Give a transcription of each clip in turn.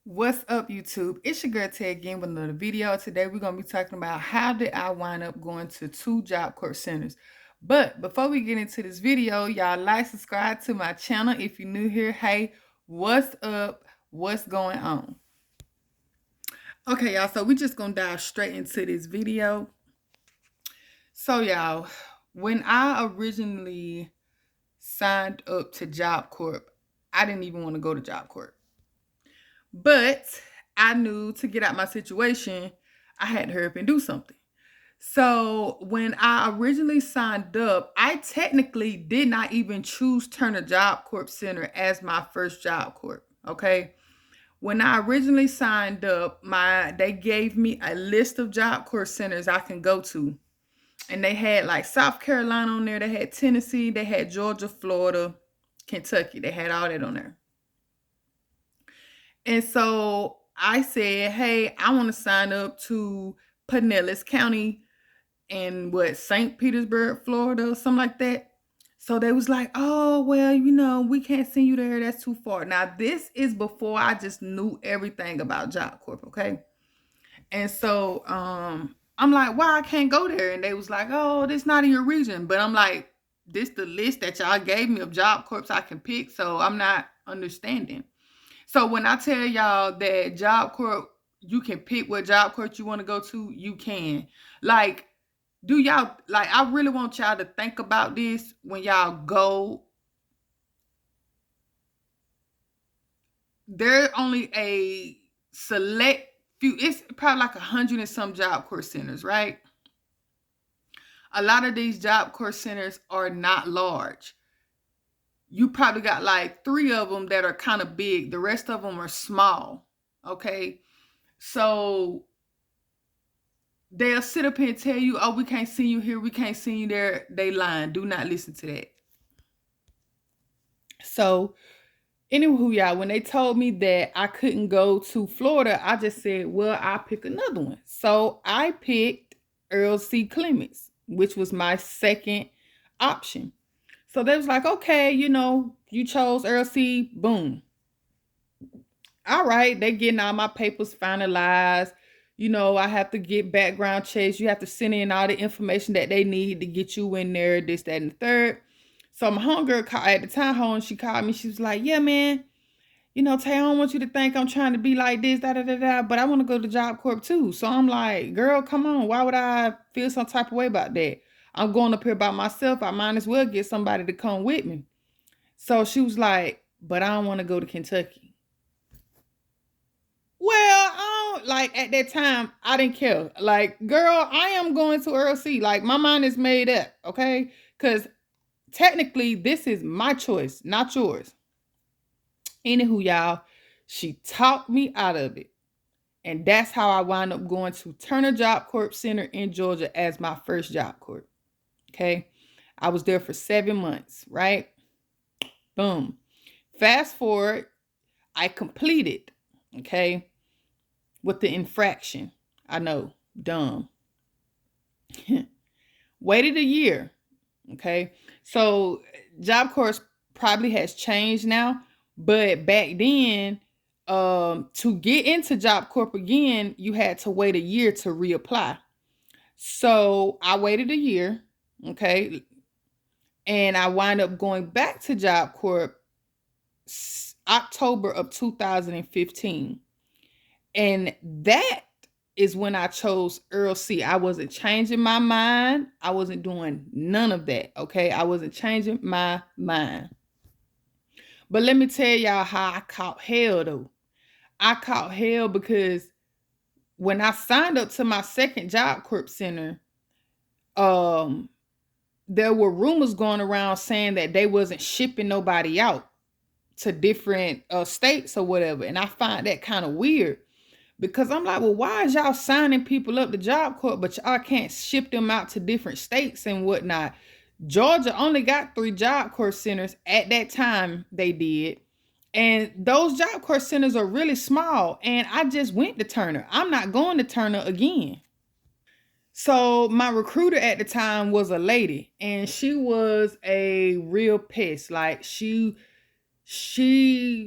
What's up, YouTube? It's your girl Ted again with another video. Today we're going to be talking about how did I wind up going to 2 Corp Centers. But before we get into this video, y'all like, subscribe to my channel if you're new here. Hey, what's up? What's going on? Okay, y'all, so we just going to dive straight into this video. So, y'all, when I originally signed up to Job Corp, I didn't even want to go to Job Corp. But I knew to get out my situation, I had to hurry up and do something. So when I originally signed up, I technically did not even choose Turner Job Corp Center as my first Job Corp. Okay. When I originally signed up, they gave me a list of Job Corp centers I can go to. And they had like South Carolina on there, they had Tennessee, they had Georgia, Florida, Kentucky. They had all that on there. And so I said, hey, I want to sign up to Pinellas County in St. Petersburg, Florida, something like that. So they was like, oh, well, we can't send you there. That's too far. Now, this is before I just knew everything about Job Corp, okay? And so I'm like, why I can't go there? And they was like, oh, this not in your region. But I'm like, this the list that y'all gave me of Job Corps I can pick. So I'm not understanding. So when I tell y'all that Job Corp, you can pick what Job Corp you want to go to, you can. Like, I really want y'all to think about this when y'all go. There's only a select few, it's probably like 100 and some Job Corp centers, right? A lot of these Job Corp centers are not large. You probably got like 3 of them that are kind of big. The rest of them are small, okay? So they'll sit up here and tell you, oh, we can't see you here, we can't see you there. They lying. Do not listen to that. So, anywho, y'all, when they told me that I couldn't go to Florida, I just said, well, I'll pick another one. So I picked Earle Clements, which was my second option. So they was like, okay, you chose Earle boom. All right, they getting all my papers finalized. I have to get background checks. You have to send in all the information that they need to get you in there, this, that, and the third. So my homegirl called at the time home. She called me. She was like, yeah, man, Tay, I don't want you to think I'm trying to be like this, da, da, da, da, but I want to go to Job Corp too. So I'm like, girl, come on. Why would I feel some type of way about that? I'm going up here by myself. I might as well get somebody to come with me. So she was like, but I don't want to go to Kentucky. Well, I don't, like at that time, I didn't care. Like, girl, I am going to Earle. Like, my mind is made up, okay? Because technically, this is my choice, not yours. Anywho, y'all, she talked me out of it. And that's how I wound up going to Turner Job Corp Center in Georgia as my first Job Corp. Okay. I was there for 7 months, right? Boom. Fast forward, I completed, okay, with the infraction. I know, dumb. Waited a year, okay? So Job Corp probably has changed now, but back then, to get into Job Corp again, you had to wait a year to reapply. So I waited a year, okay, and I wind up going back to Job Corp October of 2015. And that is when I chose Earle. I wasn't changing my mind. I wasn't doing none of that, okay? I wasn't changing my mind. But let me tell y'all how I caught hell, though. I caught hell because when I signed up to my second Job Corp Center, there were rumors going around saying that they wasn't shipping nobody out to different states or whatever. And I find that kind of weird because I'm like, well, why is y'all signing people up to Job Corp, but y'all can't ship them out to different states and whatnot? Georgia only got 3 Job Corp centers at that time. They did. And those Job Corp centers are really small. And I just went to Turner. I'm not going to Turner again. So my recruiter at the time was a lady, and she was a real pest. Like, she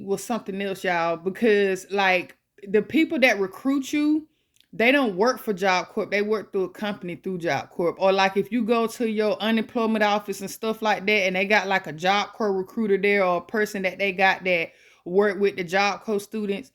was something else, y'all, because like the people that recruit you, they don't work for Job Corp. They work through a company through Job Corp. Or like if you go to your unemployment office and stuff like that, and they got like a Job Corp recruiter there, or a person that they got that work with the Job Corp students,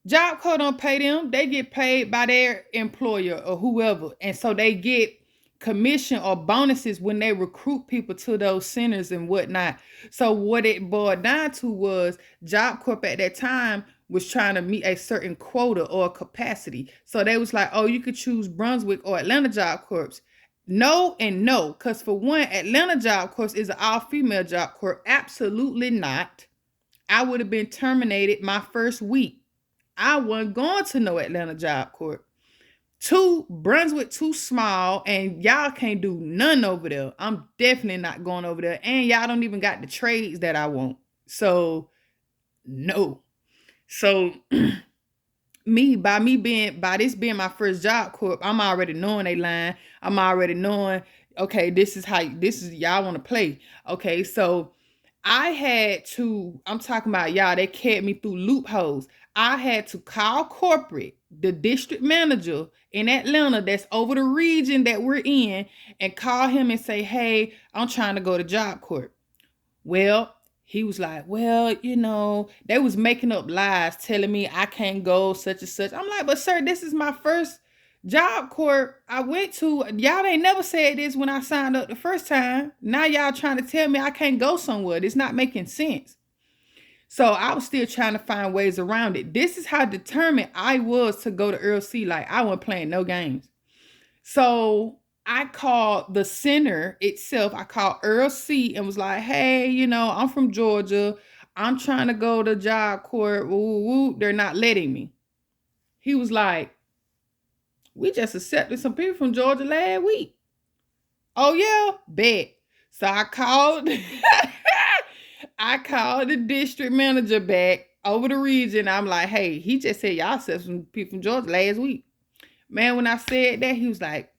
Job Corps don't pay them. They get paid by their employer or whoever. And so they get commission or bonuses when they recruit people to those centers and whatnot. So what it boiled down to was Job Corp at that time was trying to meet a certain quota or capacity. So they was like, oh, you could choose Brunswick or Atlanta Job Corps. No and no. Because for one, Atlanta Job Corps is an all-female Job Corps. Absolutely not. I would have been terminated my first week. I wasn't going to no Atlanta Job Corp. Two, Brunswick too small, and y'all can't do none over there. I'm definitely not going over there. And y'all don't even got the trades that I want. So, no. So, by this being my first Job Corp, I'm already knowing they lying. I'm already knowing, okay, this is y'all want to play. Okay, so I'm talking about y'all, they kept me through loopholes. I had to call corporate, the district manager in Atlanta that's over the region that we're in, and call him and say, hey, I'm trying to go to Job Corp. Well, he was like, well, they was making up lies telling me I can't go such and such. I'm like, but sir, this is my first Job Corp I went to. Y'all ain't never said this when I signed up the first time. Now y'all trying to tell me I can't go somewhere. It's not making sense. So I was still trying to find ways around it. This is how determined I was to go to Earle C. Like, I wasn't playing no games. So I called the center itself. I called Earle C. and was like, hey, I'm from Georgia. I'm trying to go to Job Corp. Woo. They're not letting me. He was like, we just accepted some people from Georgia last week. Oh, yeah? Bet. So I called the district manager back over the region. I'm like, hey, he just said y'all accepted some people from Georgia last week. Man, when I said that, he was like,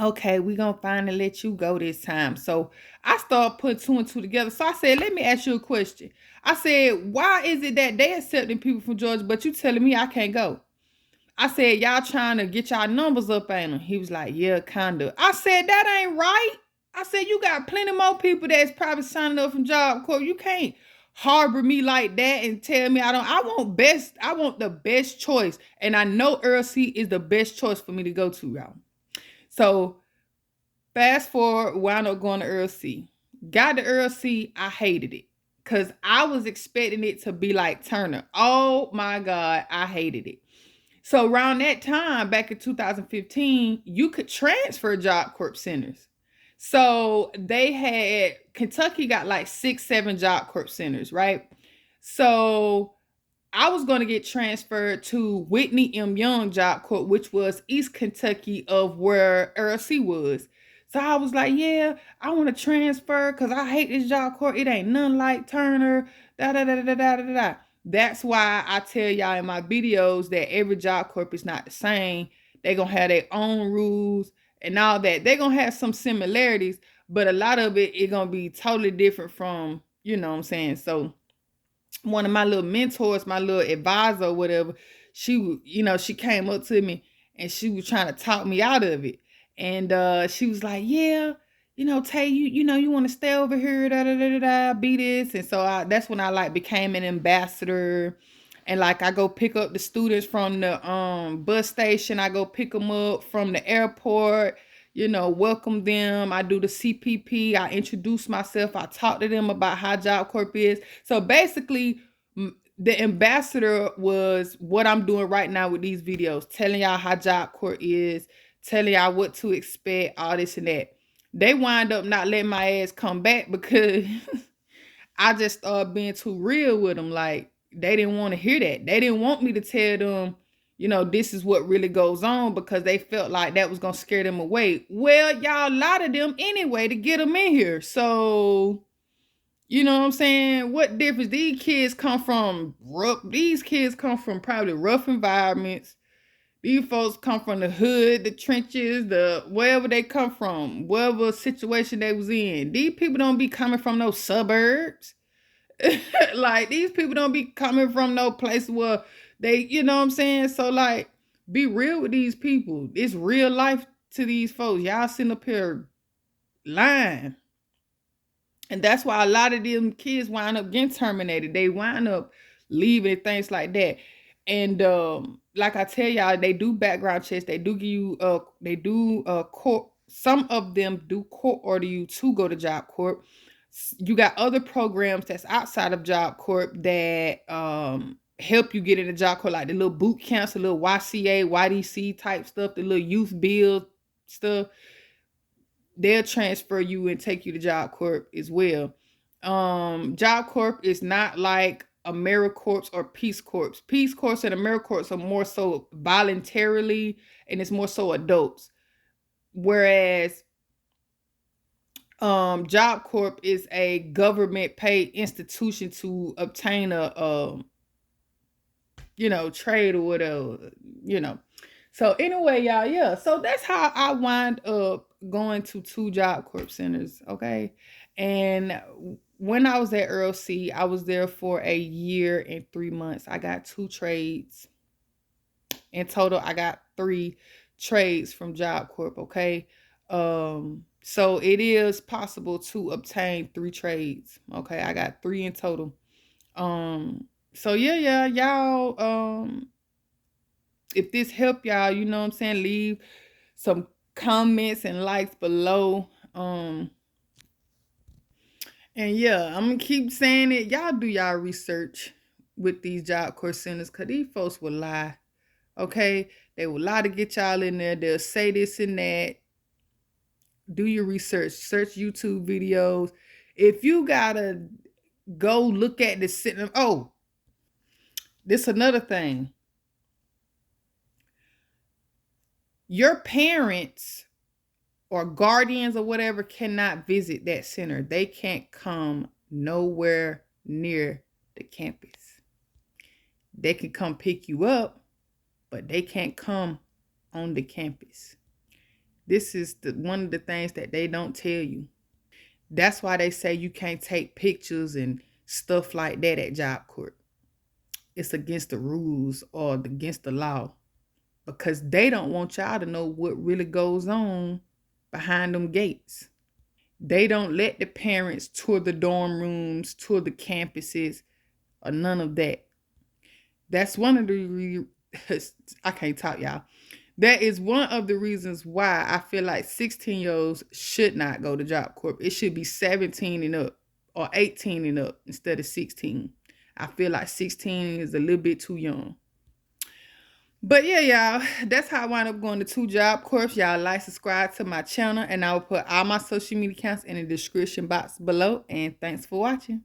okay, we're going to finally let you go this time. So I started putting two and two together. So I said, let me ask you a question. I said, why is it that they accepting people from Georgia, but you telling me I can't go? I said, y'all trying to get y'all numbers up, ain't them? He was like, yeah, kind of. I said, that ain't right. I said, you got plenty more people that's probably signing up from Job Corp. You can't harbor me like that and tell me I want the best choice. And I know Earle C is the best choice for me to go to, y'all. So fast forward, wound up going to Earle C. Got to Earle C, I hated it. Because I was expecting it to be like Turner. Oh my God, I hated it. So around that time, back in 2015, you could transfer Job Corp Centers. So Kentucky got like 6-7 Job Corp Centers, right? So I was going to get transferred to Whitney M. Young Job Corp, which was East Kentucky of where Earle C was. So I was like, yeah, I want to transfer because I hate this Job Corp. It ain't none like Turner, da-da-da-da-da-da-da. That's why I tell y'all in my videos that every Job Corp is not the same. They're going to have their own rules and all that. They're going to have some similarities, but a lot of it is going to be totally different from, what I'm saying? So one of my little mentors, my little advisor or whatever, she came up to me and she was trying to talk me out of it. And she was like, yeah, Tay, you want to stay over here, be this. And so that's when I became an ambassador. And I go pick up the students from the bus station. I go pick them up from the airport, welcome them. I do the CPP. I introduce myself. I talk to them about how Job Corp is. So basically, the ambassador was what I'm doing right now with these videos, telling y'all how Job Corp is, telling y'all what to expect, all this and that. They wind up not letting my ass come back because I just started being too real with them. Like, they didn't want to hear that. They didn't want me to tell them, this is what really goes on, because they felt like that was going to scare them away. Well, y'all lied to them anyway to get them in here. So, you know what I'm saying? What difference? These kids come from probably rough environments. These folks come from the hood, the trenches, wherever they come from, whatever situation they was in. These people don't be coming from those suburbs. Like these people don't be coming from no place where they, you know what I'm saying? So like be real with these people. It's real life to these folks. Y'all sitting up here lying. And that's why a lot of them kids wind up getting terminated. They wind up leaving and things like that. And like I tell y'all, they do background checks. They do give you court. Some of them do court order you to go to Job Corp. You got other programs that's outside of Job Corp that help you get into Job Corp, like the little boot camps, the little YCA, YDC type stuff, the little youth build stuff. They'll transfer you and take you to Job Corp as well. Job Corp is not like AmeriCorps or Peace Corps. Peace Corps and AmeriCorps are more so voluntarily, and it's more so adults. Whereas Job Corp is a government paid institution to obtain a trade or whatever, you know. So anyway, y'all, yeah. So that's how I wind up going to 2 Job Corp Centers, okay? And when I was at Earle C, I was there for a year and 3 months. I got 2 trades. In total, I got 3 trades from Job Corp, okay? So it is possible to obtain 3 trades, okay? I got 3 in total. So yeah, y'all, if this helped y'all, you know what I'm saying, leave some comments and likes below. And yeah, I'm gonna keep saying it. Y'all do y'all research with these Job Corps Centers, because these folks will lie. Okay? They will lie to get y'all in there. They'll say this and that. Do your research. Search YouTube videos. If you gotta go look at the center. Oh, this another thing. Your parents or guardians or whatever cannot visit that center. They can't come nowhere near the campus. They can come pick you up, but they can't come on the campus. This is one of the things that they don't tell you. That's why they say you can't take pictures and stuff like that at Job Corp. It's against the rules or against the law, because they don't want y'all to know what really goes on behind them gates. They don't let the parents tour the dorm rooms, tour the campuses, or none of that. That's one of the I can't talk, y'all. That is one of the reasons why I feel like 16-year-olds should not go to Job Corp. It should be 17 and up or 18 and up instead of 16. I feel like 16 is a little bit too young. But yeah, y'all, that's how I wind up going to 2 Job Corps. Y'all like, subscribe to my channel, and I will put all my social media accounts in the description box below. And thanks for watching.